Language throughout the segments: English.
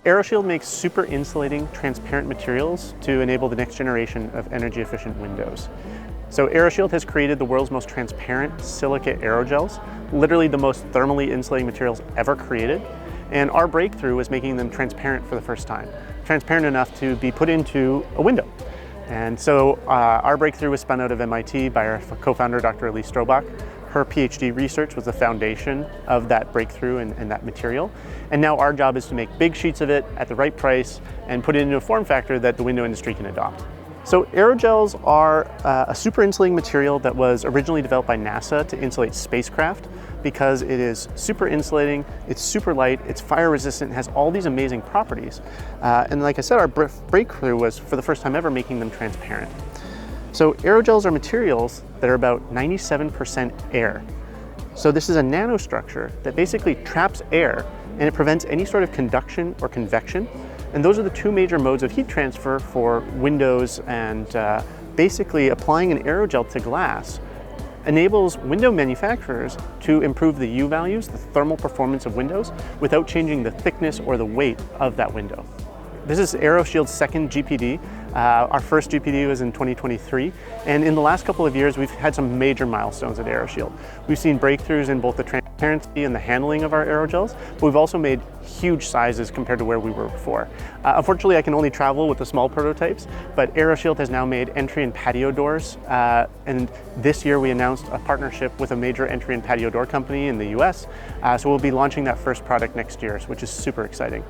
AeroShield makes super insulating, transparent materials to enable the next generation of energy efficient windows. So AeroShield has created the world's most transparent silica aerogels, literally the most thermally insulating materials ever created. And our breakthrough was making them transparent for the first time. Transparent enough to be put into a window. And so our breakthrough was spun out of MIT by our co-founder, Dr. Elise Strobach. Her PhD research was the foundation of that breakthrough and that material. And now our job is to make big sheets of it at the right price and put it into a form factor that the window industry can adopt. So aerogels are a super insulating material that was originally developed by NASA to insulate spacecraft because it is super insulating, it's super light, it's fire resistant, has all these amazing properties. And like I said, our breakthrough was for the first time ever making them transparent. So aerogels are materials that are about 97% air. So this is a nanostructure that basically traps air and it prevents any sort of conduction or convection. And those are the two major modes of heat transfer for windows, and basically applying an aerogel to glass enables window manufacturers to improve the U values, the thermal performance of windows, without changing the thickness or the weight of that window. This is AeroShield's second GPD. Our first GPD was in 2023, and in the last couple of years we've had some major milestones at AeroShield. We've seen breakthroughs in both the transparency and the handling of our aerogels, but we've also made huge sizes compared to where we were before. Unfortunately, I can only travel with the small prototypes, but AeroShield has now made entry and patio doors, and this year we announced a partnership with a major entry and patio door company in the US, so we'll be launching that first product next year, which is super exciting.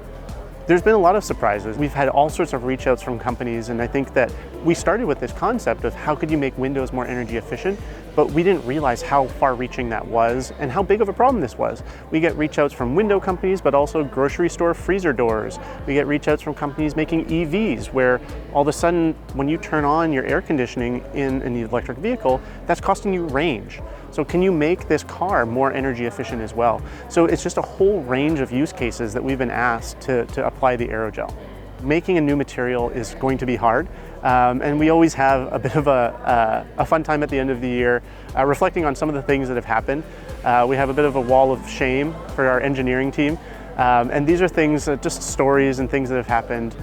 There's been a lot of surprises. We've had all sorts of reach outs from companies, and I think that we started with this concept of how could you make windows more energy efficient, but we didn't realize how far reaching that was and how big of a problem this was. We get reach outs from window companies, but also grocery store freezer doors. We get reach outs from companies making EVs, where all of a sudden when you turn on your air conditioning in an electric vehicle, that's costing you range. So can you make this car more energy efficient as well? So it's just a whole range of use cases that we've been asked to apply the aerogel. Making a new material is going to be hard, and we always have a bit of a fun time at the end of the year reflecting on some of the things that have happened. We have a bit of a wall of shame for our engineering team, and these are things, just stories and things that have happened,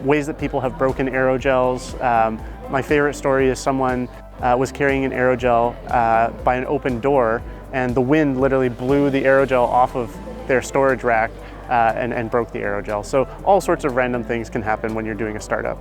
ways that people have broken aerogels. My favorite story is someone was carrying an aerogel by an open door, and the wind literally blew the aerogel off of their storage rack and broke the aerogel. So all sorts of random things can happen when you're doing a startup.